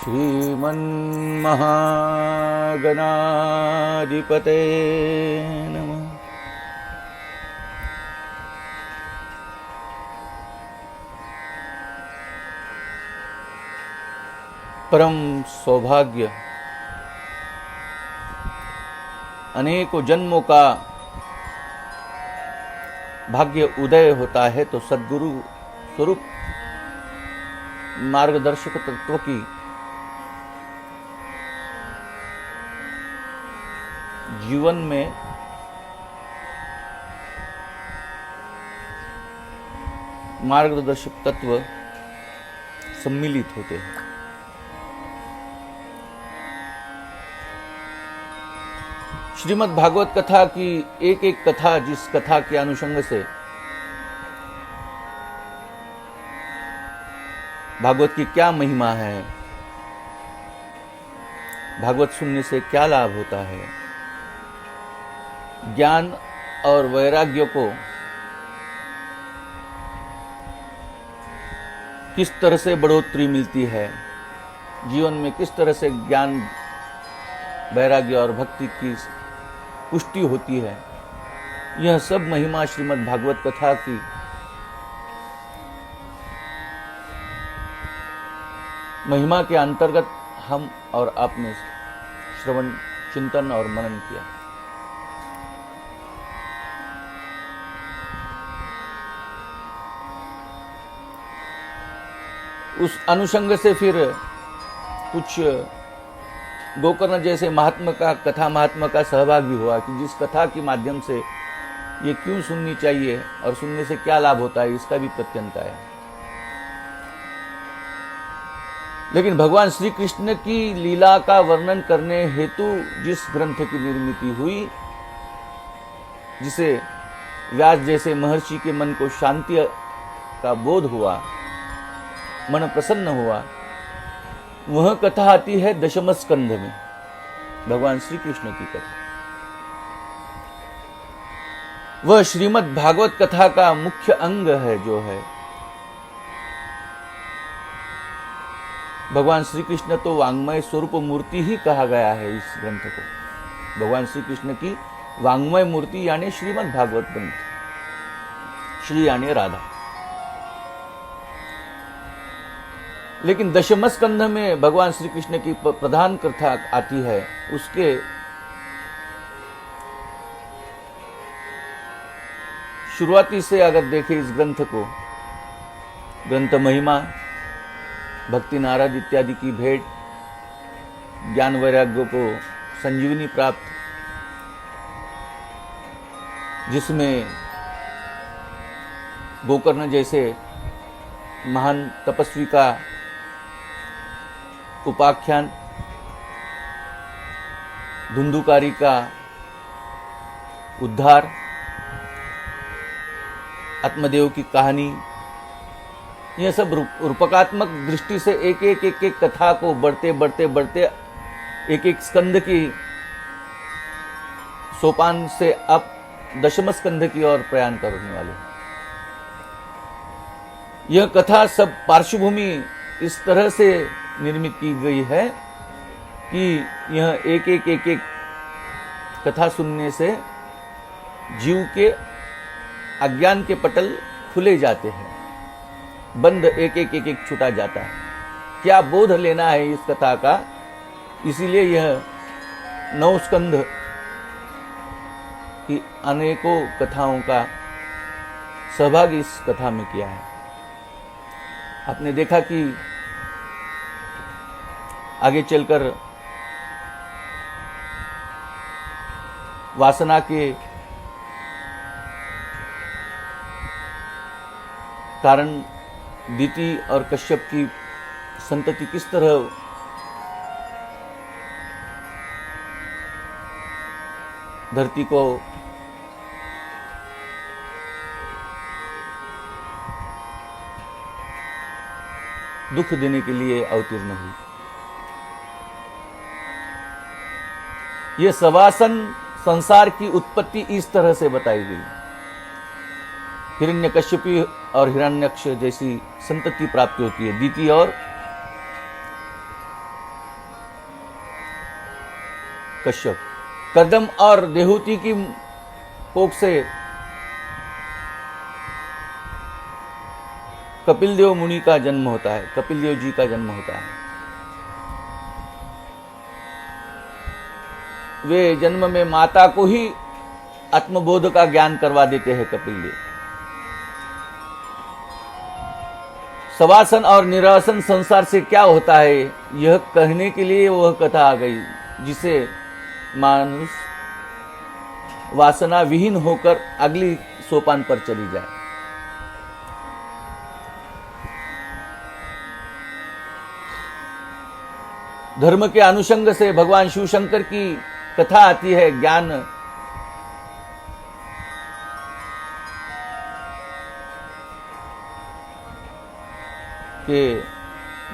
श्रीमन्महागणाधिपते नमः। परम सौभाग्य, अनेकों जन्मों का भाग्य उदय होता है तो सद्गुरु स्वरूप मार्गदर्शक तत्व की जीवन में मार्गदर्शक तत्व सम्मिलित होते हैं। श्रीमद् भागवत कथा की एक एक कथा, जिस कथा के अनुषंग से भागवत की क्या महिमा है, भागवत सुनने से क्या लाभ होता है, ज्ञान और वैराग्य को किस तरह से बढ़ोतरी मिलती है, जीवन में किस तरह से ज्ञान, वैराग्य और भक्ति की पुष्टि होती है, यह सब महिमा श्रीमद् भागवत कथा की महिमा के अंतर्गत हम और आपने श्रवण, चिंतन और मनन किया। उस अनुषंग से फिर कुछ गोकर्ण जैसे महात्मा का, कथा महात्मा का सहभाग भी हुआ कि जिस कथा के माध्यम से ये क्यों सुननी चाहिए और सुनने से क्या लाभ होता है, इसका भी प्रत्यंत आया। लेकिन भगवान श्री कृष्ण की लीला का वर्णन करने हेतु जिस ग्रंथ की निर्मिति हुई, जिसे व्यास जैसे महर्षि के मन को शांति का बोध हुआ, मन प्रसन्न हुआ, वह कथा आती है दशम स्कंध में, भगवान श्री कृष्ण की कथा। वह श्रीमद् भागवत कथा का मुख्य अंग है, जो है भगवान श्री कृष्ण तो वांग्मय स्वरूप मूर्ति ही कहा गया है इस ग्रंथ को। भगवान श्री कृष्ण की वांग्मय मूर्ति यानी श्रीमद् भागवत ग्रंथ, श्री यानी राधा। लेकिन दशम स्कंध में भगवान श्री कृष्ण की प्रधान कथा आती है। उसके शुरुआती से अगर देखें इस ग्रंथ को, ग्रंथ महिमा, भक्ति, नारद इत्यादि की भेंट, ज्ञान वैराग्य को संजीवनी प्राप्त, जिसमें गोकर्ण जैसे महान तपस्वी का उपाख्यान, धुंधुकारी का उद्धार, आत्मदेव की कहानी, यह सब रूपकात्मक दृष्टि से एक एक कथा को बढ़ते बढ़ते बढ़ते एक एक स्कंद की सोपान से अब दशम स्कंद की ओर प्रयाण करने वाले। यह कथा सब पार्श्वभूमि इस तरह से निर्मित की गई है कि यह एक एक कथा सुनने से जीव के अज्ञान के पटल खुले जाते हैं, बंद एक एक छूटा जाता है। क्या बोध लेना है इस कथा का, इसीलिए यह 9 स्कंध की अनेकों कथाओं का सहभाग इस कथा में किया है। आपने देखा कि आगे चलकर वासना के कारण दीति और कश्यप की संतति किस तरह धरती को दुख देने के लिए अवतीर्ण हुई। यह सवासन संसार की उत्पत्ति इस तरह से बताई गई। हिरण्यकश्यपी और हिरण्यक्ष जैसी संतति प्राप्ति होती है, दीति और कश्यप। कर्दम और देहूति की कोख से कपिल देव मुनि का जन्म होता है, कपिल देव जी का जन्म होता है। वे जन्म में माता को ही आत्मबोध का ज्ञान करवा देते हैं कपिल देव। सवासन और निरासन संसार से क्या होता है, यह कहने के लिए वह कथा आ गई, जिसे मानुष वासना विहीन होकर अगली सोपान पर चली जाए। धर्म के अनुषंग से भगवान शिव शंकर की कथा आती है। ज्ञान के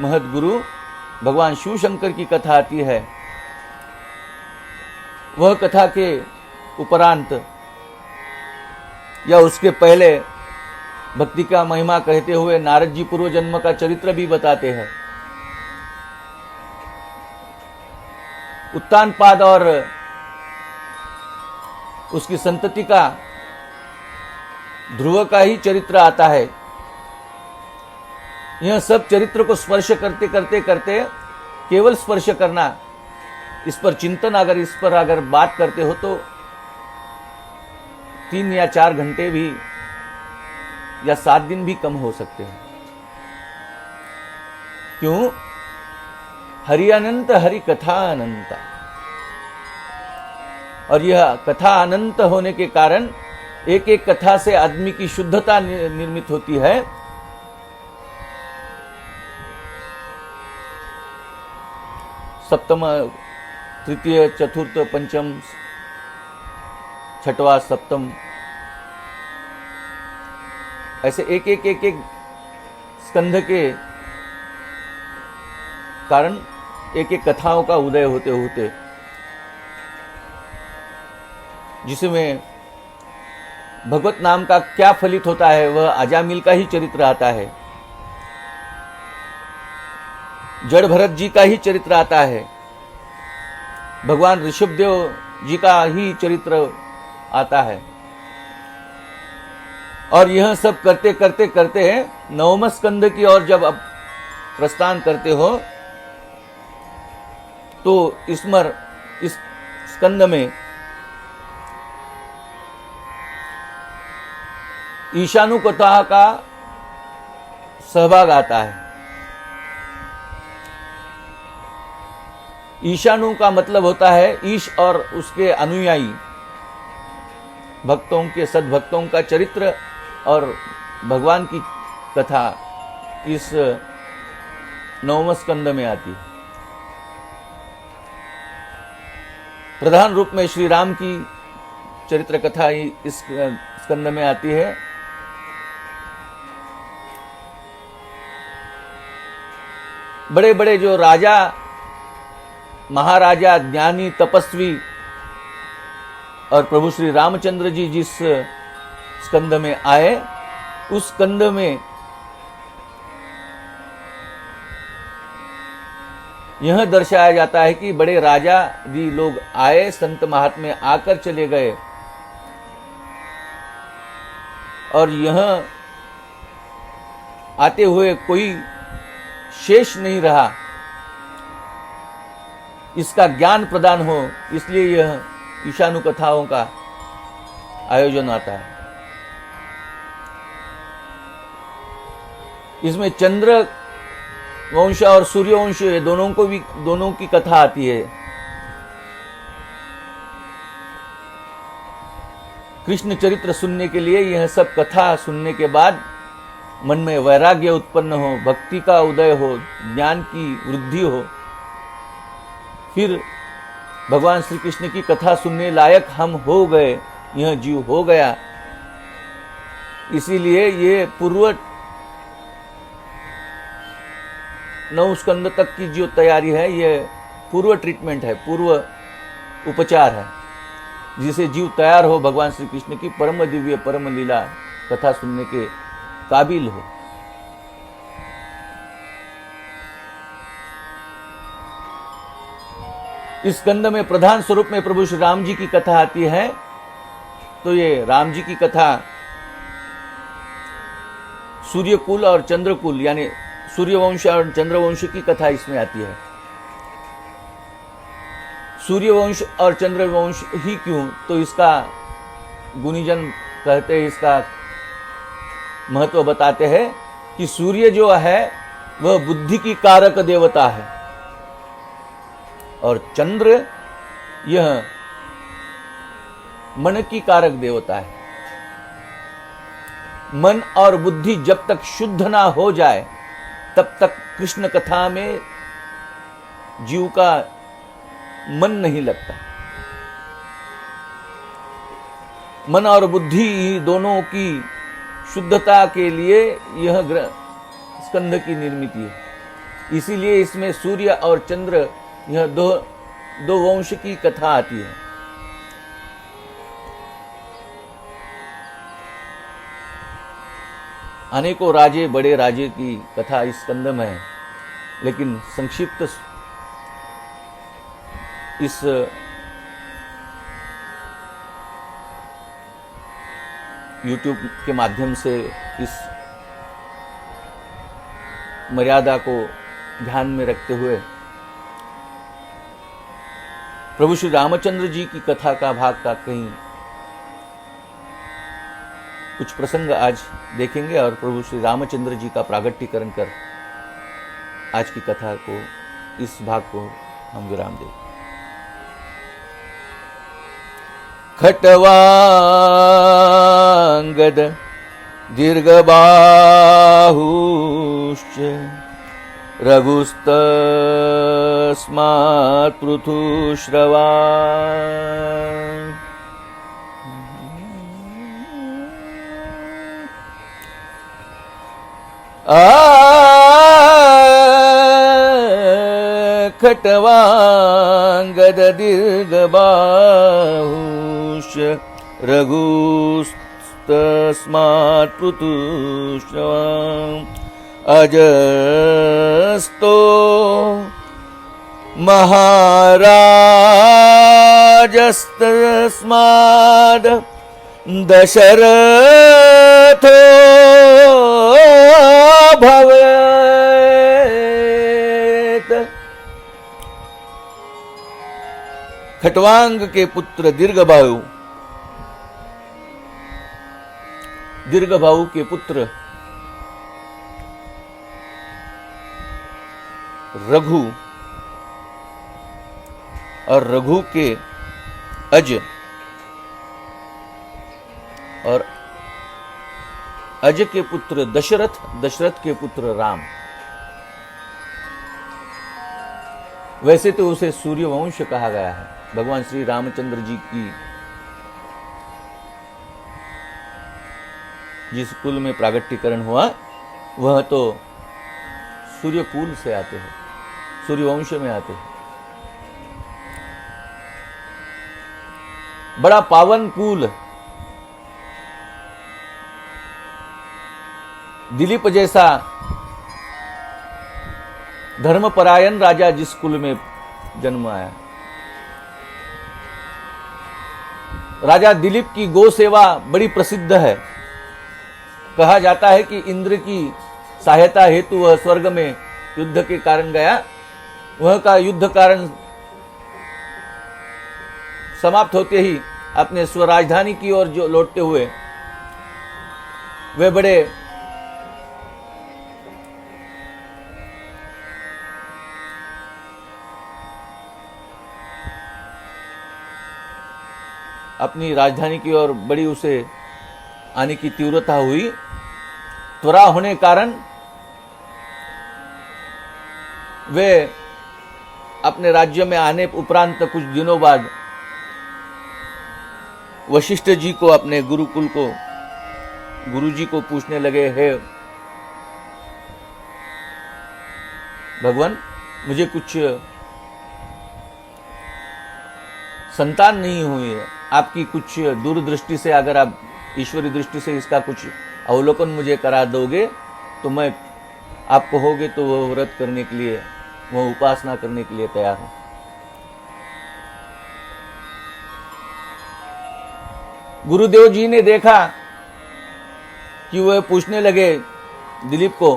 महत गुरु भगवान शिव शंकर की कथा आती है। वह कथा के उपरांत या उसके पहले भक्ति का महिमा कहते हुए नारद जी पूर्व जन्म का चरित्र भी बताते हैं। उत्तानपाद और उसकी संतति का ध्रुव का ही चरित्र आता है। यह सब चरित्र को स्पर्श करते करते करते केवल स्पर्श करना, इस पर चिंतन इस पर अगर बात करते हो तो 3 या 4 घंटे भी या 7 दिन भी कम हो सकते हैं। क्यों? हरि अनंत, हरि कथा अनंत। और यह कथा अनंत होने के कारण एक एक कथा से आदमी की शुद्धता निर्मित होती है। सप्तम, तृतीय, चतुर्थ, पंचम, छठवा, सप्तम, ऐसे एक एक स्कंध के कारण एक एक कथाओं का उदय होते होते, जिसमें भगवत नाम का क्या फलित होता है, वह अजामिल का ही चरित्र आता है। जड़ भरत जी का ही चरित्र आता है। भगवान ऋषभदेव जी का ही चरित्र आता है। और यह सब करते करते करते 9वें स्कंद की ओर जब अब प्रस्थान करते हो तो इस स्कंद में ईशानु कथा का सहभाग आता है। ईशानु का मतलब होता है ईश और उसके अनुयायी भक्तों के, सद्भक्तों का चरित्र और भगवान की कथा इस 9वें स्कंद में आती है। प्रधान रूप में श्री राम की चरित्र कथा इस स्कंद में आती है। बड़े बड़े जो राजा, महाराजा, ज्ञानी, तपस्वी और प्रभु श्री रामचंद्र जी जिस स्कंद में आए, उस स्कंद में यह दर्शाया जाता है कि बड़े राजा भी लोग आए, संत महात्मे आकर चले गए और यह आते हुए कोई शेष नहीं रहा। इसका ज्ञान प्रदान हो, इसलिए यह ईशानु कथाओं का आयोजन आता है। इसमें चंद्र वंश और सूर्य वंश दोनों की कथा आती है। कृष्ण चरित्र सुनने के लिए यह सब कथा सुनने के बाद मन में वैराग्य उत्पन्न हो, भक्ति का उदय हो, ज्ञान की वृद्धि हो, फिर भगवान श्री कृष्ण की कथा सुनने लायक हम हो गए, यह जीव हो गया। इसीलिए ये पूर्व 9 स्कंद तक की जो तैयारी है, ये पूर्व ट्रीटमेंट है, पूर्व उपचार है, जिसे जीव तैयार हो भगवान श्री कृष्ण की परम दिव्य परम लीला कथा सुनने के काबिल हो। इस स्कंद में प्रधान स्वरूप में प्रभु श्री राम जी की कथा आती है। तो ये राम जी की कथा सूर्यकुल और चंद्रकुल यानी सूर्यवंश और चंद्रवंश की कथा इसमें आती है। सूर्यवंश और चंद्रवंश ही क्यों, तो इसका गुणीजन कहते हैं, इसका महत्व बताते हैं कि सूर्य जो है वह बुद्धि की कारक देवता है और चंद्र यह मन की कारक देवता है। मन और बुद्धि जब तक शुद्ध ना हो जाए तब तक कृष्ण कथा में जीव का मन नहीं लगता। मन और बुद्धि दोनों की शुद्धता के लिए यह स्कंध की निर्मित है। इसीलिए इसमें सूर्य और चंद्र यह दो वंश की कथा आती है। अनेकों राजे बड़े राजे की कथा इस स्कंद में है, लेकिन संक्षिप्त इस YouTube के माध्यम से इस मर्यादा को ध्यान में रखते हुए प्रभु श्री रामचंद्र जी की कथा का भाग का कहीं कुछ प्रसंग आज देखेंगे और प्रभु श्री रामचंद्र जी का प्रागट्यकरण कर आज की कथा को, इस भाग को हम विराम दें। खट्वांगद दीर्घबाहुश्च रघुस्तस्मात् पृथुश्रवा खट्वांगद दीर्घबाहुश्च रघुस्तस्मात् पृथुश्रवा अजस्तो महाराजस्तस्माद् दशरथो भवेत्। खट्वांग के पुत्र दीर्घबाहु के पुत्र रघु और रघु के अज और अज के पुत्र दशरथ के पुत्र राम। वैसे तो उसे सूर्यवंश कहा गया है। भगवान श्री रामचंद्र जी की जिस कुल में प्रागट्यकरण हुआ वह तो सूर्यकुल से आते हैं, सूर्यवंश में आते हैं। बड़ा पावन कुल, दिलीप जैसा धर्मपरायण राजा जिस कुल में जन्म आया। राजा दिलीप की गो सेवा बड़ी प्रसिद्ध है। कहा जाता है कि इंद्र की सहायता हेतु वह स्वर्ग में युद्ध के कारण गया। वह का युद्ध कारण समाप्त होते ही अपने स्वराजधानी की ओर जो लौटते हुए वे बड़े अपनी राजधानी की ओर बड़ी उसे आने की तीव्रता हुई। त्वरा होने कारण वे अपने राज्य में आने उपरांत कुछ दिनों बाद वशिष्ठ जी को, अपने गुरुकुल को, गुरु जी को पूछने लगे, हे भगवान, मुझे कुछ संतान नहीं हुई है। आपकी कुछ दूरदृष्टि से, अगर आप ईश्वरी दृष्टि से इसका कुछ अवलोकन मुझे करा दोगे तो मैं, आप कहोगे तो वह व्रत करने के लिए, वह उपासना करने के लिए तैयार हूं। गुरुदेव जी ने देखा कि वह पूछने लगे दिलीप को,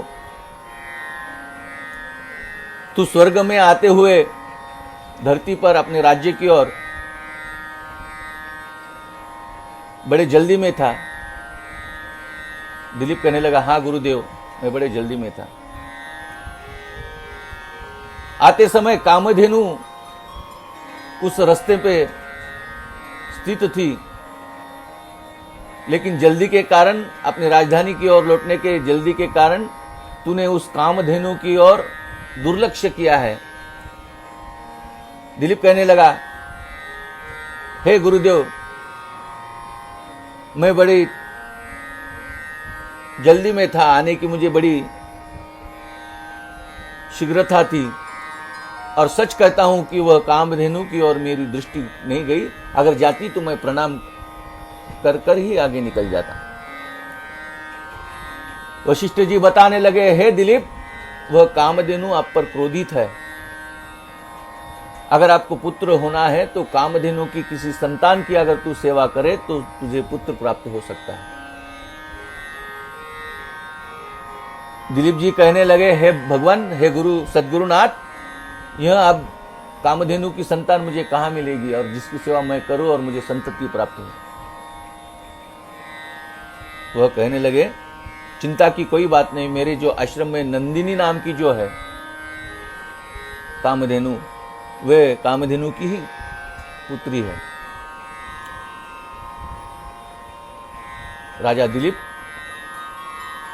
तू स्वर्ग में आते हुए धरती पर अपने राज्य की ओर बड़े जल्दी में था। दिलीप कहने लगा, हाँ गुरुदेव, मैं बड़े जल्दी में था। आते समय कामधेनु उस रास्ते पे स्थित थी, लेकिन जल्दी के कारण, अपनी राजधानी की ओर लौटने के जल्दी के कारण तूने उस कामधेनु की ओर दुर्लक्ष्य किया है। दिलीप कहने लगा, हे गुरुदेव, मैं बड़ी जल्दी में था, आने की मुझे बड़ी शीघ्रता थी, और सच कहता हूं कि वह कामधेनु की ओर मेरी दृष्टि नहीं गई। अगर जाती तो मैं प्रणाम कर कर ही आगे निकल जाता। वशिष्ठ जी बताने लगे, हे दिलीप, वह कामधेनु आप पर क्रोधित है। अगर आपको पुत्र होना है तो कामधेनु की किसी संतान की अगर तू सेवा करे तो तुझे पुत्र प्राप्त हो सकता है। दिलीप जी कहने लगे, हे भगवान, हे गुरु सद्गुरुनाथ, यह अब कामधेनु की संतान मुझे कहां मिलेगी और जिसकी सेवा मैं करूं और मुझे संतति प्राप्त हो। वह कहने लगे, चिंता की कोई बात नहीं, मेरे जो आश्रम में नंदिनी नाम की जो है कामधेनु, वे कामधेनु की ही पुत्री है। राजा दिलीप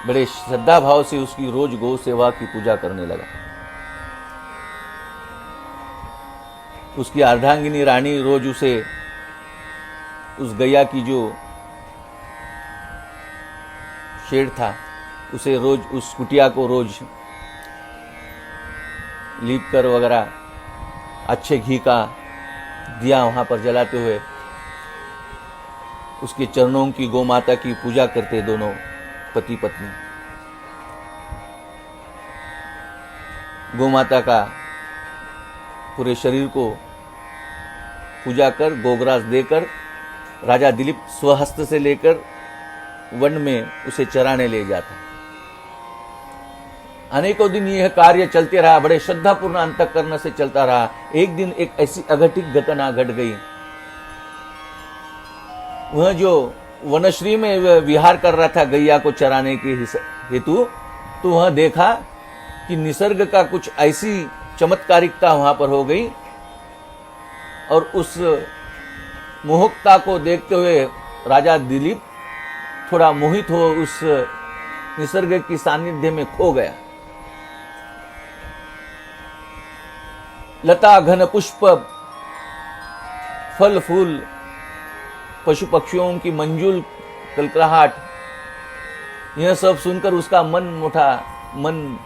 बड़े श्रद्धा भाव से उसकी रोज गौ सेवा की पूजा करने लगा। उसकी अर्धांगिनी रानी रोज उसे, उस गैया की जो शेड था, उसे रोज, उस कुटिया को रोज लीप कर वगैरह अच्छे घी का दिया वहां पर जलाते हुए उसके चरणों की, गौ माता की पूजा करते दोनों पति पत्नी। गौ माता का पूरे शरीर को पूजा कर, गोग्रास देकर राजा दिलीप स्वहस्त से लेकर वन में उसे चराने ले जाता। अनेकों दिन यह कार्य चलते रहा, बड़े श्रद्धापूर्ण अंतःकरण से चलता रहा। एक दिन एक ऐसी अघटित घटना घट गई। वह जो वनश्री में विहार कर रहा था गैया को चराने के हेतु, तो वह देखा कि निसर्ग का कुछ ऐसी चमत्कारिकता वहां पर हो गई, और उस मोहकता को देखते हुए राजा दिलीप थोड़ा मोहित हो उस निसर्ग की सानिध्य में खो गया। लता घन पुष्प, फल फूल, पशु पक्षियों की मंजुल कलकलाहट, यह सब सुनकर उसका मन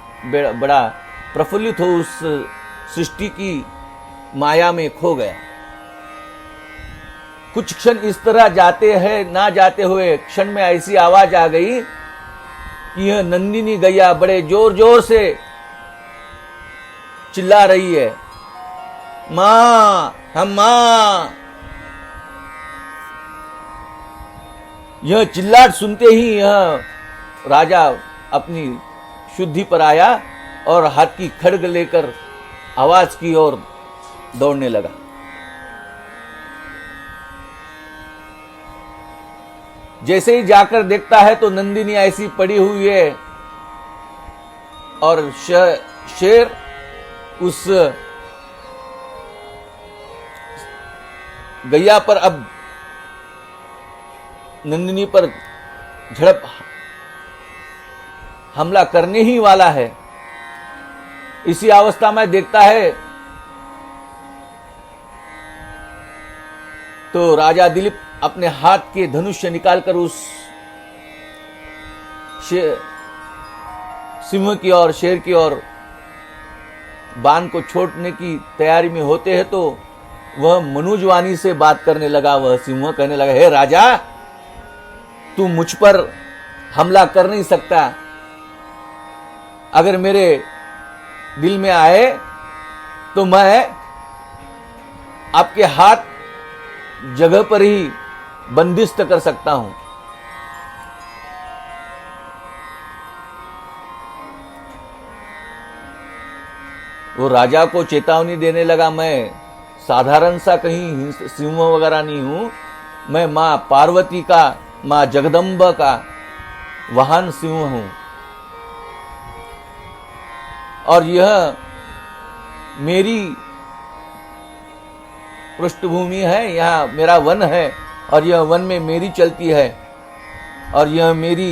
बड़ा प्रफुल्लित हो उस सृष्टि की माया में खो गया। कुछ क्षण इस तरह जाते हैं, ना जाते हुए क्षण में ऐसी आवाज आ गई कि यह नंदिनी गैया बड़े जोर जोर से चिल्ला रही है, मां, हम मां। यह चिल्लाट सुनते ही यह राजा अपनी शुद्धि पर आया और हाथ की खड्ग लेकर आवाज की ओर दौड़ने लगा। जैसे ही जाकर देखता है तो नंदिनी ऐसी पड़ी हुई है और शेर उस गैया पर अब नंदिनी पर झड़प हमला करने ही वाला है। इसी अवस्था में देखता है तो राजा दिलीप अपने हाथ के धनुष्य निकालकर उस सिंह की ओर, शेर की ओर बाण को छोड़ने की तैयारी में होते हैं तो वह मनुजवाणी से बात करने लगा। वह सिंह कहने लगा, हे राजा, तू मुझ पर हमला कर नहीं सकता। अगर मेरे दिल में आए तो मैं आपके हाथ जगह पर ही बंदिस्त कर सकता हूं। वो राजा को चेतावनी देने लगा, मैं साधारण सा कहीं सिंह वगैरह नहीं हूं, मैं मां पार्वती का, मां जगदम्ब का वाहन सिंह हूं, और यह मेरी पृष्ठभूमि है, यहां मेरा वन है, और यह वन में मेरी चलती है, और यह मेरी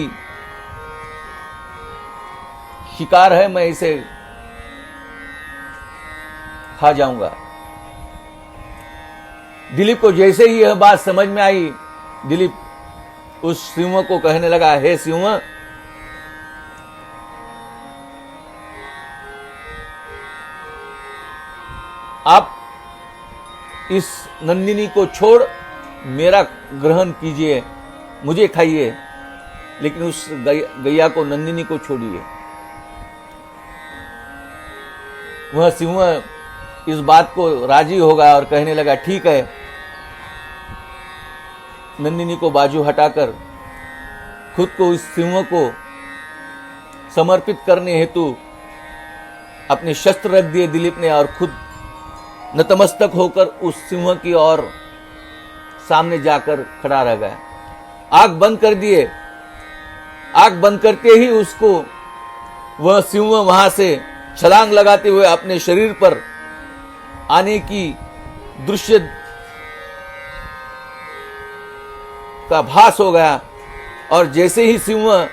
शिकार है, मैं इसे खा जाऊंगा। दिलीप को जैसे ही यह बात समझ में आई, दिलीप उस सिंह को कहने लगा, हे सिंह, आप इस नंदिनी को छोड़ मेरा ग्रहण कीजिए, मुझे खाइए, लेकिन उस गैया को, नंदिनी को छोड़िए। वह सिंह इस बात को राजी होगा और कहने लगा, ठीक है। नंदिनी को बाजू हटाकर खुद को उस सिंह को समर्पित करने हेतु अपने शस्त्र रख दिए दिलीप ने, और खुद नतमस्तक होकर उस सिंह की ओर सामने जाकर खड़ा रह गया। आंख बंद कर दिए। आंख बंद करते ही उसको वह सिंह वहां से छलांग लगाते हुए अपने शरीर पर आने की दृश्य का भास हो गया, और जैसे ही सिंह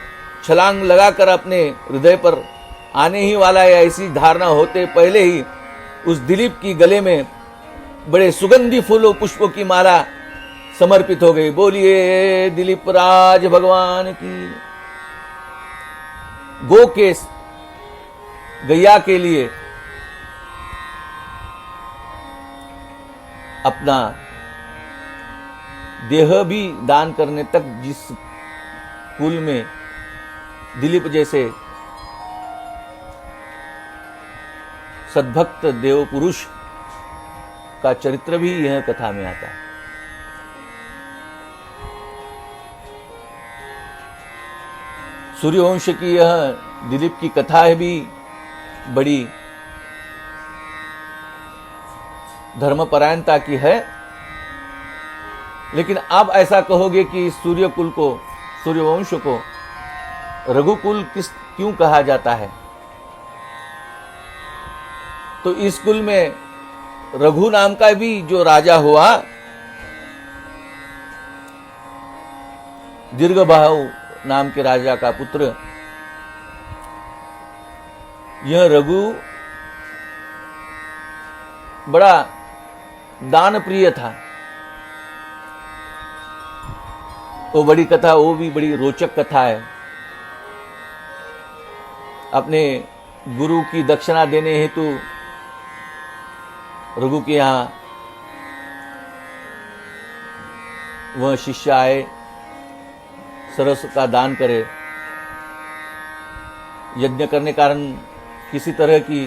छलांग लगाकर अपने हृदय पर आने ही वाला है, ऐसी धारणा होते पहले ही उस दिलीप की गले में बड़े सुगंधी फूलों पुष्पों की माला समर्पित हो गई। बोलिए दिलीप राज भगवान की। गो के, गैया के लिए अपना देह भी दान करने तक जिस कुल में दिलीप जैसे सद्भक्त देव पुरुष का चरित्र भी यह कथा में आता है। सूर्यवंश की यह दिलीप की कथा है भी बड़ी धर्मपरायणता की है, लेकिन आप ऐसा कहोगे कि सूर्यकुल को, सूर्यवंश को रघुकुल क्यों कहा जाता है? तो इस कुल में रघु नाम का भी जो राजा हुआ, दीर्घबाहु नाम के राजा का पुत्र, यह रघु बड़ा दान प्रिय था। वो बड़ी कथा, वो भी बड़ी रोचक कथा है। अपने गुरु की दक्षिणा देने हेतु रघु के यहां वह शिष्य आए, सरस का दान करे। यज्ञ करने कारण किसी तरह की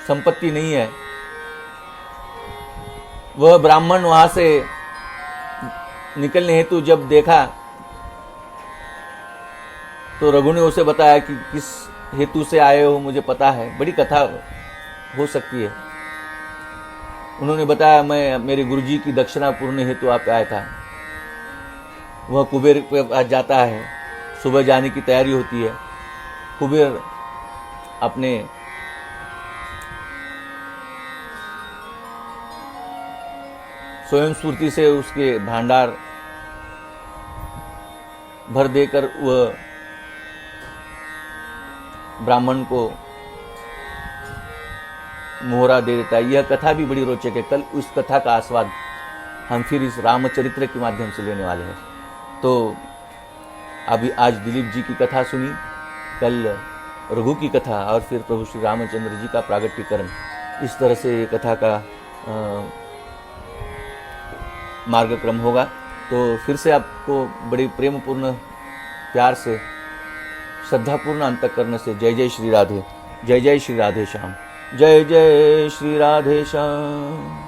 संपत्ति नहीं है। वह ब्राह्मण वहां से निकलने हेतु जब देखा तो रघु ने उसे बताया कि किस हेतु से आए हो, मुझे पता है। बड़ी कथा हो सकती है। उन्होंने बताया, मैं मेरे गुरुजी की दक्षिणा पूर्ण हेतु आप आया था। वह कुबेर के पास जाता है, सुबह जाने की तैयारी होती है। कुबेर अपने स्वयं स्फूर्ति से उसके भांडार भर देकर वह ब्राह्मण को मोहरा दे देता है। यह कथा भी बड़ी रोचक है। कल उस कथा का आस्वाद हम फिर इस रामचरित्र के माध्यम से लेने वाले हैं। तो अभी आज दिलीप जी की कथा सुनी, कल रघु की कथा, और फिर प्रभु श्री रामचंद्र जी का प्रागट्यकरण। इस तरह से ये कथा का मार्गक्रम होगा। तो फिर से आपको बड़ी प्रेमपूर्ण, प्यार से, श्रद्धापूर्ण अंतःकरण से जय जय श्री राधे, जय जय श्री राधे श्याम, जय जय श्री राधे श्याम।